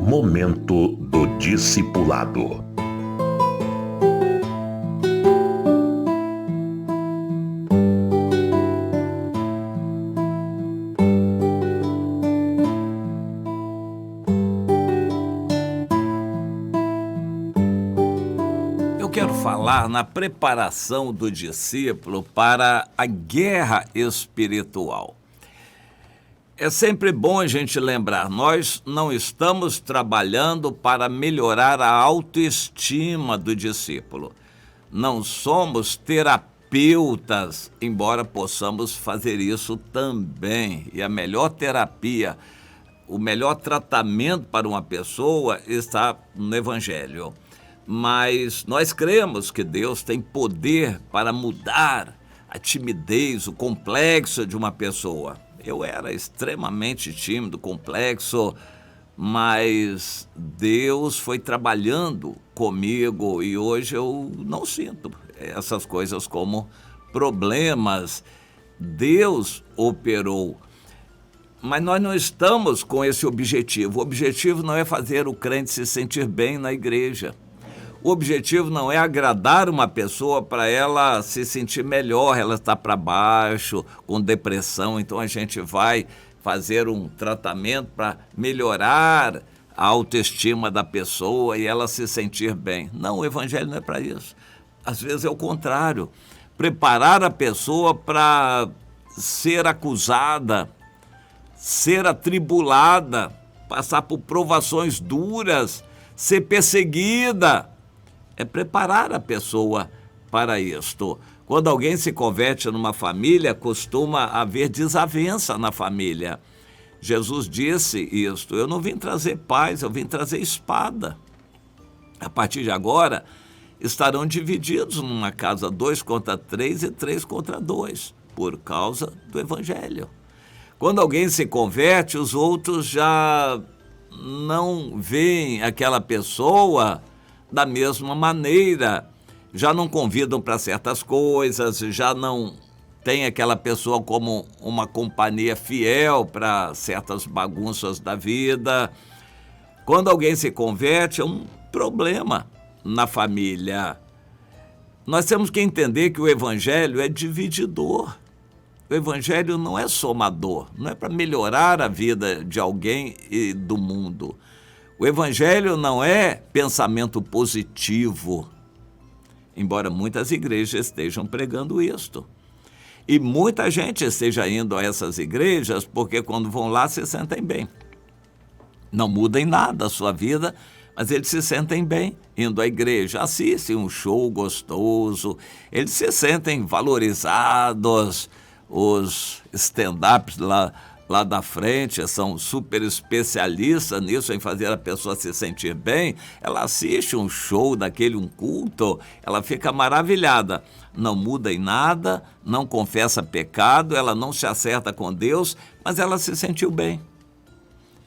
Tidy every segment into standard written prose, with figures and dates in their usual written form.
Momento do Discipulado. Eu quero falar na preparação do discípulo para a guerra espiritual. É sempre bom a gente lembrar, nós não estamos trabalhando para melhorar a autoestima do discípulo. Não somos terapeutas, embora possamos fazer isso também. E a melhor terapia, o melhor tratamento para uma pessoa está no Evangelho. Mas nós cremos que Deus tem poder para mudar a timidez, o complexo de uma pessoa. Eu era extremamente tímido, complexo, mas Deus foi trabalhando comigo e hoje eu não sinto essas coisas como problemas. Deus operou, mas nós não estamos com esse objetivo. O objetivo não é fazer o crente se sentir bem na igreja. O objetivo não é agradar uma pessoa para ela se sentir melhor, ela está para baixo, com depressão, então a gente vai fazer um tratamento para melhorar a autoestima da pessoa e ela se sentir bem. Não, o evangelho não é para isso. Às vezes é o contrário, preparar a pessoa para ser acusada, ser atribulada, passar por provações duras, ser perseguida. É preparar a pessoa para isto. Quando alguém se converte numa família, costuma haver desavença na família. Jesus disse isto: eu não vim trazer paz, eu vim trazer espada. A partir de agora, estarão divididos numa casa 2 contra 3 e 3 contra 2, por causa do Evangelho. Quando alguém se converte, os outros já não veem aquela pessoa da mesma maneira, já não convidam para certas coisas, já não tem aquela pessoa como uma companhia fiel para certas bagunças da vida. Quando alguém se converte, é um problema na família. Nós temos que entender que o evangelho é divididor. O evangelho não é somador, não é para melhorar a vida de alguém e do mundo. O evangelho não é pensamento positivo, embora muitas igrejas estejam pregando isto. E muita gente esteja indo a essas igrejas porque quando vão lá se sentem bem. Não muda em nada a sua vida, mas eles se sentem bem indo à igreja. Assistem um show gostoso, eles se sentem valorizados. Os stand-ups lá da frente são super especialistas nisso, em fazer a pessoa se sentir bem. Ela assiste um show daquele, um culto, ela fica maravilhada. Não muda em nada, não confessa pecado, ela não se acerta com Deus, mas ela se sentiu bem.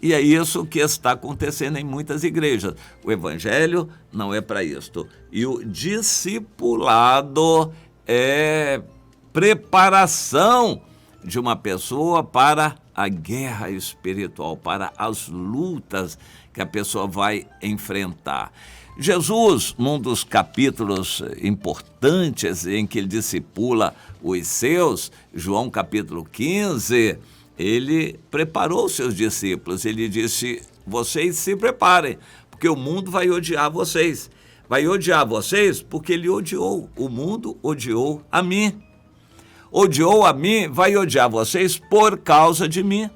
E é isso que está acontecendo em muitas igrejas. O evangelho não é para isto. E o discipulado é preparação de uma pessoa para a guerra espiritual, para as lutas que a pessoa vai enfrentar. Jesus, num dos capítulos importantes em que ele discipula os seus, João capítulo 15, ele preparou os seus discípulos. Ele disse: vocês se preparem, porque o mundo vai odiar vocês. Vai odiar vocês porque ele odiou. O mundo odiou a mim. Odiou a mim, vai odiar vocês por causa de mim.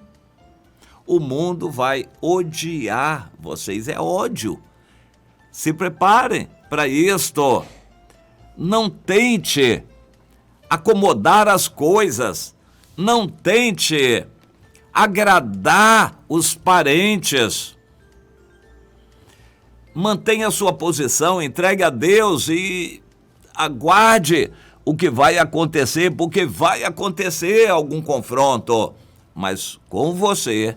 O mundo vai odiar vocês, é ódio. Se preparem para isto. Não tente acomodar as coisas. Não tente agradar os parentes. Mantenha a sua posição, entregue a Deus e aguarde o que vai acontecer, porque vai acontecer algum confronto, mas com você,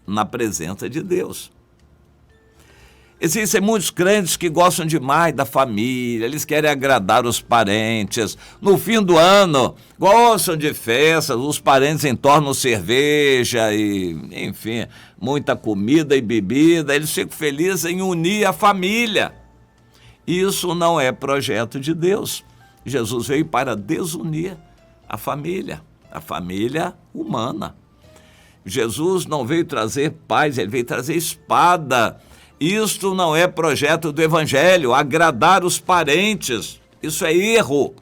na presença de Deus. Existem muitos crentes que gostam demais da família, eles querem agradar os parentes. No fim do ano, gostam de festas, os parentes entornam cerveja e, enfim, muita comida e bebida. Eles ficam felizes em unir a família. Isso não é projeto de Deus. Jesus veio para desunir a família humana. Jesus não veio trazer paz, ele veio trazer espada. Isto não é projeto do Evangelho, agradar os parentes. Isso é erro.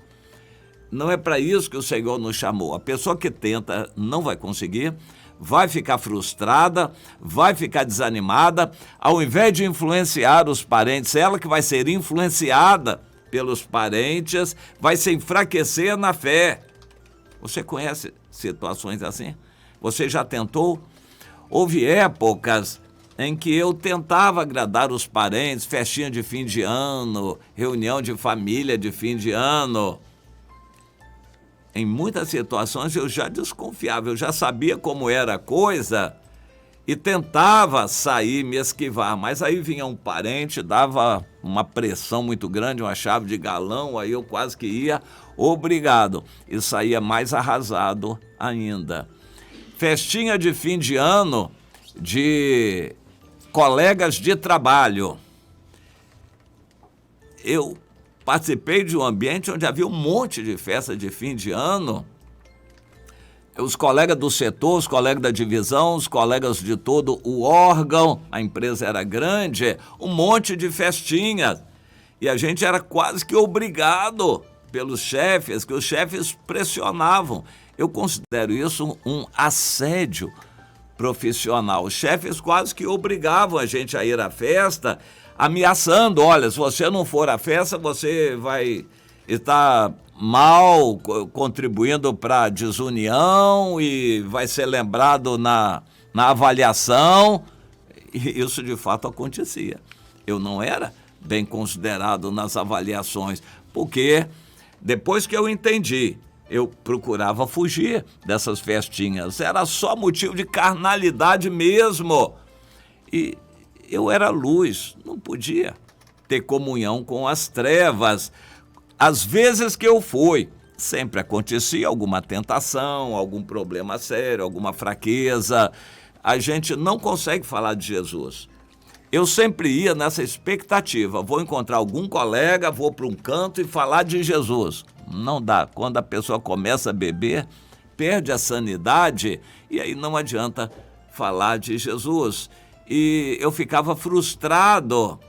Não é para isso que o Senhor nos chamou. A pessoa que tenta não vai conseguir, vai ficar frustrada, vai ficar desanimada. Ao invés de influenciar os parentes, ela que vai ser influenciada pelos parentes, vai se enfraquecer na fé. Você conhece situações assim? Você já tentou? Houve épocas em que eu tentava agradar os parentes, festinha de fim de ano, reunião de família de fim de ano. Em muitas situações eu já desconfiava, eu já sabia como era a coisa e tentava sair, me esquivar. Mas aí vinha um parente, dava uma pressão muito grande, uma chave de galão, aí eu quase que ia obrigado e saía mais arrasado ainda. Festinha de fim de ano de colegas de trabalho. Eu participei de um ambiente onde havia um monte de festa de fim de ano. Os colegas do setor, os colegas da divisão, os colegas de todo o órgão, a empresa era grande, um monte de festinhas. E a gente era quase que obrigado pelos chefes, que os chefes pressionavam. Eu considero isso um assédio profissional. Os chefes quase que obrigavam a gente a ir à festa, ameaçando, olha, se você não for à festa, você vai estar mal, contribuindo para a desunião e vai ser lembrado na avaliação. E isso de fato acontecia. Eu não era bem considerado nas avaliações, porque depois que eu entendi, eu procurava fugir dessas festinhas. Era só motivo de carnalidade mesmo. E eu era luz, não podia ter comunhão com as trevas. Às vezes que eu fui, sempre acontecia alguma tentação, algum problema sério, alguma fraqueza. A gente não consegue falar de Jesus. Eu sempre ia nessa expectativa, vou encontrar algum colega, vou para um canto e falar de Jesus. Não dá. Quando a pessoa começa a beber, perde a sanidade e aí não adianta falar de Jesus. E eu ficava frustrado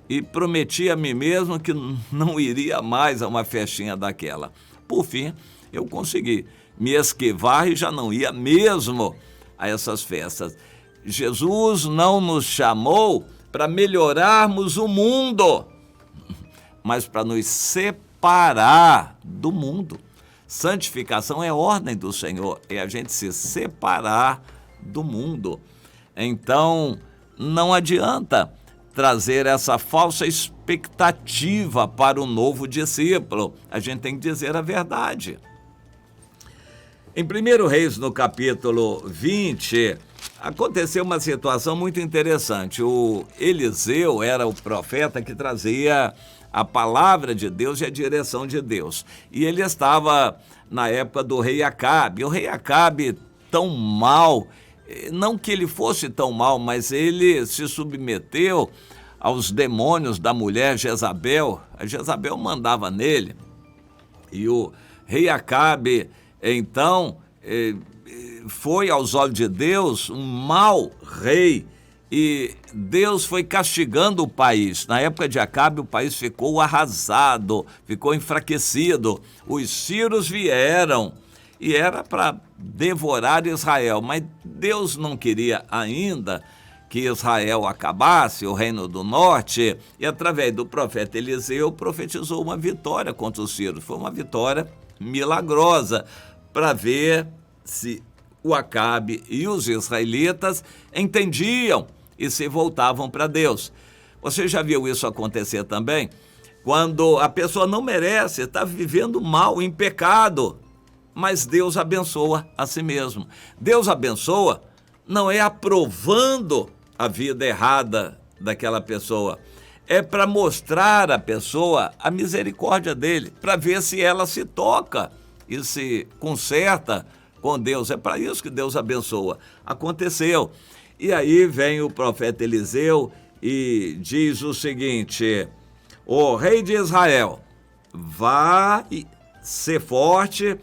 e prometi a mim mesmo que não iria mais a uma festinha daquela. Por fim, eu consegui me esquivar e já não ia mesmo a essas festas. Jesus não nos chamou para melhorarmos o mundo, mas para nos separar do mundo. Santificação é ordem do Senhor, é a gente se separar do mundo. Então, não adianta trazer essa falsa expectativa para o novo discípulo. A gente tem que dizer a verdade. Em 1 Reis, no capítulo 20, aconteceu uma situação muito interessante. O Eliseu era o profeta que trazia a palavra de Deus e a direção de Deus. E ele estava na época do rei Acabe. O rei Acabe, tão mal, não que ele fosse tão mal, mas ele se submeteu aos demônios da mulher Jezabel. A Jezabel mandava nele. E o rei Acabe, então, foi aos olhos de Deus um mau rei. E Deus foi castigando o país. Na época de Acabe, o país ficou arrasado, ficou enfraquecido. Os sírios vieram e era para devorar Israel. Mas Deus não queria ainda que Israel acabasse, o reino do norte, e através do profeta Eliseu profetizou uma vitória contra os sírios. Foi uma vitória milagrosa para ver se o Acabe e os israelitas entendiam e se voltavam para Deus. Você já viu isso acontecer também? Quando a pessoa não merece, está vivendo mal, em pecado, mas Deus abençoa a si mesmo. Deus abençoa não é aprovando a vida errada daquela pessoa. É para mostrar à pessoa a misericórdia dele, para ver se ela se toca e se conserta com Deus. É para isso que Deus abençoa. Aconteceu. E aí vem o profeta Eliseu e diz o seguinte: o rei de Israel, vai ser forte,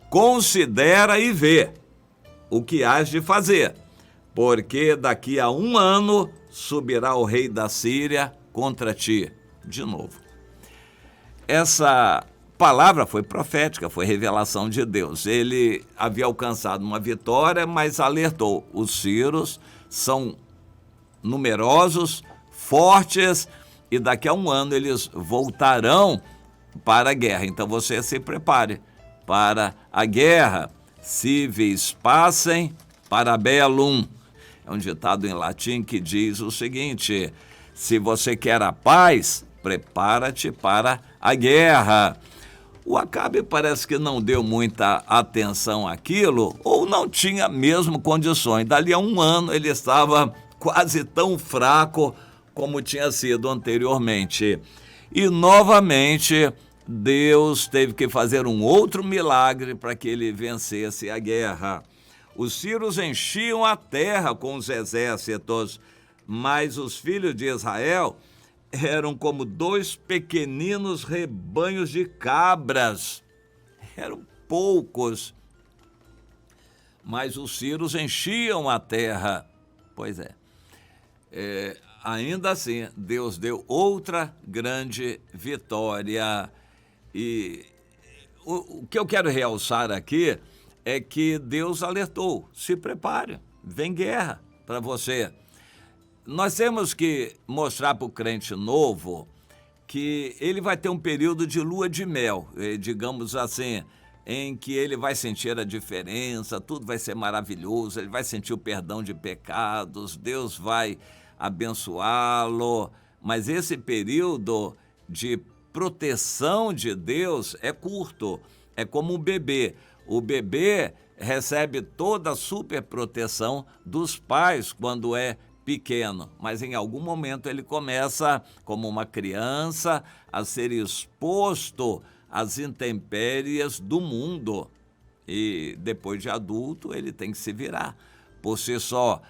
considera e vê o que hás de fazer, porque daqui a 1 ano subirá o rei da Síria contra ti. De novo. Essa palavra foi profética, foi revelação de Deus. Ele havia alcançado uma vitória, mas alertou: os sírios são numerosos, fortes, e daqui a 1 ano eles voltarão para a guerra. Então você se prepare para a guerra. Civis pacem para bellum. É um ditado em latim que diz o seguinte: se você quer a paz, prepara-te para a guerra. O Acabe parece que não deu muita atenção àquilo, ou não tinha mesmo condições. Dali a 1 ano ele estava quase tão fraco como tinha sido anteriormente. E novamente Deus teve que fazer um outro milagre para que ele vencesse a guerra. Os sírios enchiam a terra com os exércitos, mas os filhos de Israel eram como 2 pequeninos rebanhos de cabras. Eram poucos, mas os sírios enchiam a terra. Pois é. Ainda assim, Deus deu outra grande vitória. E o que eu quero realçar aqui é que Deus alertou: se prepare, vem guerra para você. Nós temos que mostrar para o crente novo que ele vai ter um período de lua de mel, digamos assim, em que ele vai sentir a diferença, tudo vai ser maravilhoso, ele vai sentir o perdão de pecados, Deus vai abençoá-lo, mas esse período de proteção de Deus é curto, é como um bebê. O bebê recebe toda a superproteção dos pais quando é pequeno, mas em algum momento ele começa, como uma criança, a ser exposto às intempéries do mundo. E depois de adulto, ele tem que se virar por si só.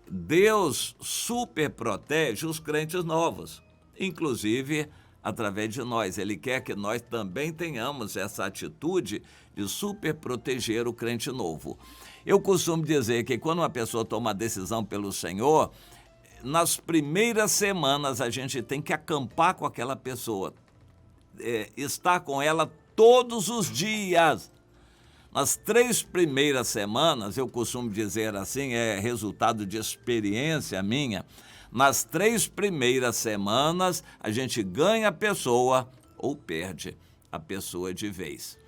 Deus super protege os crentes novos, inclusive através de nós. Ele quer que nós também tenhamos essa atitude de super proteger o crente novo. Eu costumo dizer que quando uma pessoa toma uma decisão pelo Senhor, nas primeiras semanas a gente tem que acampar com aquela pessoa, estar com ela todos os dias. Nas 3 primeiras semanas, eu costumo dizer assim, é resultado de experiência minha, nas 3 primeiras semanas a gente ganha a pessoa ou perde a pessoa de vez.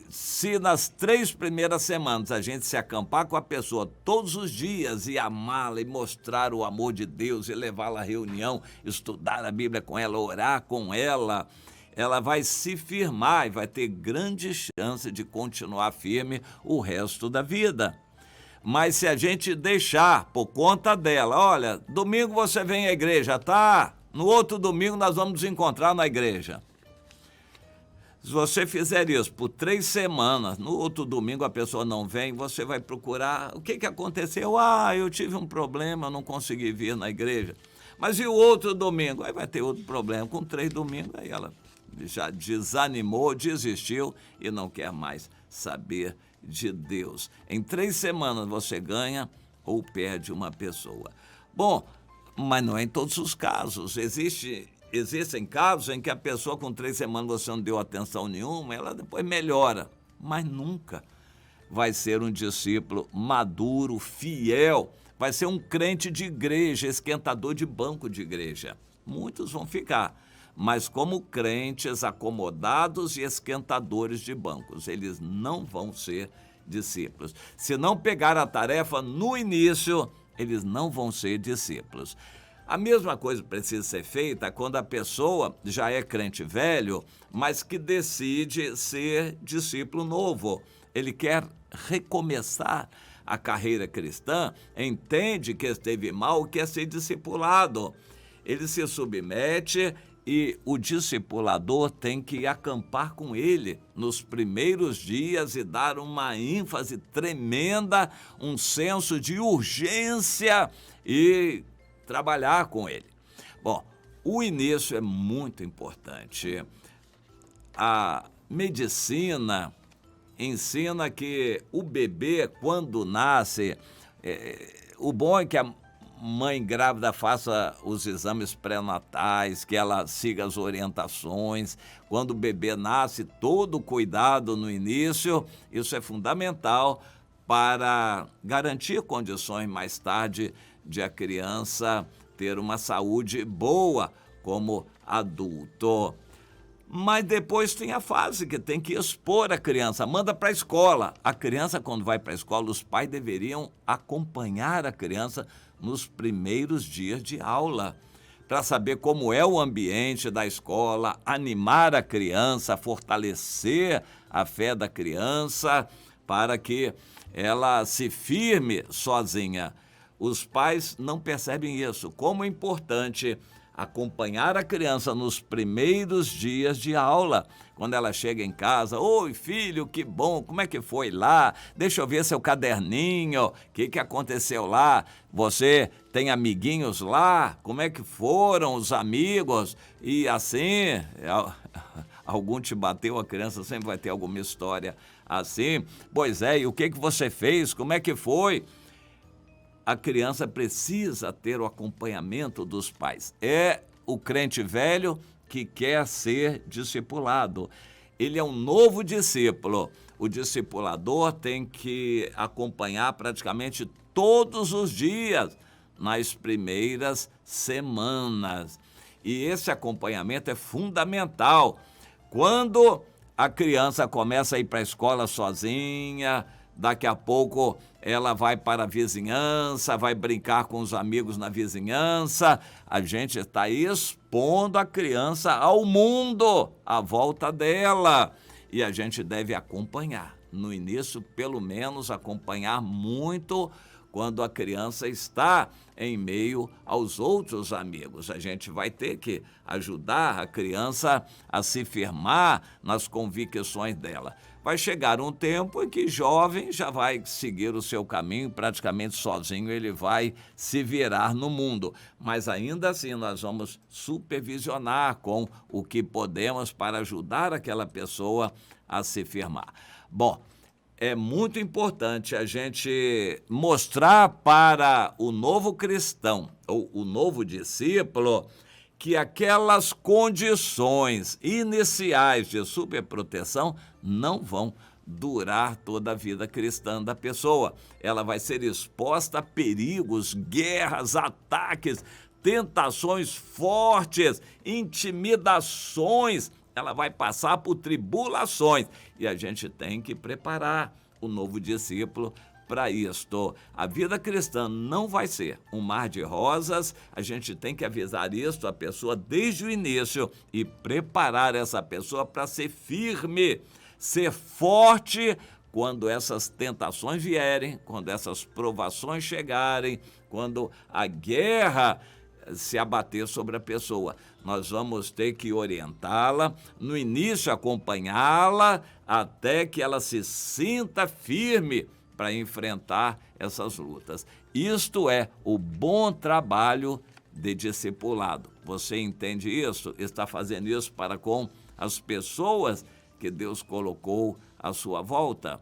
Se nas 3 primeiras semanas a gente se acampar com a pessoa todos os dias e amá-la e mostrar o amor de Deus e levá-la à reunião, estudar a Bíblia com ela, orar com ela, ela vai se firmar e vai ter grande chance de continuar firme o resto da vida. Mas se a gente deixar por conta dela, olha, domingo você vem à igreja, tá? No outro domingo nós vamos nos encontrar na igreja. Se você fizer isso por 3 semanas, no outro domingo a pessoa não vem, você vai procurar o que aconteceu. Eu tive um problema, não consegui vir na igreja. Mas e o outro domingo? Aí vai ter outro problema. Com 3 domingos, aí ela já desanimou, desistiu e não quer mais saber de Deus. Em 3 semanas você ganha ou perde uma pessoa. Bom, mas não é em todos os casos. Existem casos em que a pessoa com 3 semanas você não deu atenção nenhuma, ela depois melhora, mas nunca vai ser um discípulo maduro, fiel, vai ser um crente de igreja, esquentador de banco de igreja. Muitos vão ficar, mas como crentes acomodados e esquentadores de bancos, eles não vão ser discípulos. Se não pegar a tarefa no início, eles não vão ser discípulos. A mesma coisa precisa ser feita quando a pessoa já é crente velho, mas que decide ser discípulo novo. Ele quer recomeçar a carreira cristã, entende que esteve mal, quer ser discipulado. Ele se submete e o discipulador tem que acampar com ele nos primeiros dias e dar uma ênfase tremenda, um senso de urgência e trabalhar com ele. Bom, o início é muito importante. A medicina ensina que o bebê, quando nasce, o bom é que a mãe grávida faça os exames pré-natais, que ela siga as orientações. Quando o bebê nasce, todo o cuidado no início, isso é fundamental para garantir condições mais tarde de a criança ter uma saúde boa como adulto. Mas depois tem a fase que tem que expor a criança, manda para a escola. A criança, quando vai para a escola, os pais deveriam acompanhar a criança nos primeiros dias de aula, para saber como é o ambiente da escola, animar a criança, fortalecer a fé da criança, para que ela se firme sozinha. Os pais não percebem isso, como é importante acompanhar a criança nos primeiros dias de aula. Quando ela chega em casa, oi filho, que bom, como é que foi lá? Deixa eu ver seu caderninho, o que aconteceu lá? Você tem amiguinhos lá? Como é que foram os amigos? E assim, algum te bateu, a criança sempre vai ter alguma história assim. Pois é, e o que você fez? Como é que foi? A criança precisa ter o acompanhamento dos pais. É o crente velho que quer ser discipulado. Ele é um novo discípulo. O discipulador tem que acompanhar praticamente todos os dias, nas primeiras semanas. E esse acompanhamento é fundamental. Quando a criança começa a ir para a escola sozinha, daqui a pouco ela vai para a vizinhança, vai brincar com os amigos na vizinhança. A gente está expondo a criança ao mundo à volta dela. E a gente deve acompanhar. No início, pelo menos, acompanhar muito quando a criança está em meio aos outros amigos. A gente vai ter que ajudar a criança a se firmar nas convicções dela. Vai chegar um tempo em que jovem já vai seguir o seu caminho, praticamente sozinho ele vai se virar no mundo. Mas ainda assim nós vamos supervisionar com o que podemos para ajudar aquela pessoa a se firmar. Bom, é muito importante a gente mostrar para o novo cristão, ou o novo discípulo, que aquelas condições iniciais de superproteção não vão durar toda a vida cristã da pessoa. Ela vai ser exposta a perigos, guerras, ataques, tentações fortes, intimidações. Ela vai passar por tribulações e a gente tem que preparar o novo discípulo para isto. A vida cristã não vai ser um mar de rosas, a gente tem que avisar isto à pessoa desde o início e preparar essa pessoa para ser firme, ser forte quando essas tentações vierem, quando essas provações chegarem, quando a guerra se abater sobre a pessoa. Nós vamos ter que orientá-la, no início acompanhá-la, até que ela se sinta firme para enfrentar essas lutas. Isto é o bom trabalho de discipulado. Você entende isso? Está fazendo isso para com as pessoas que Deus colocou à sua volta?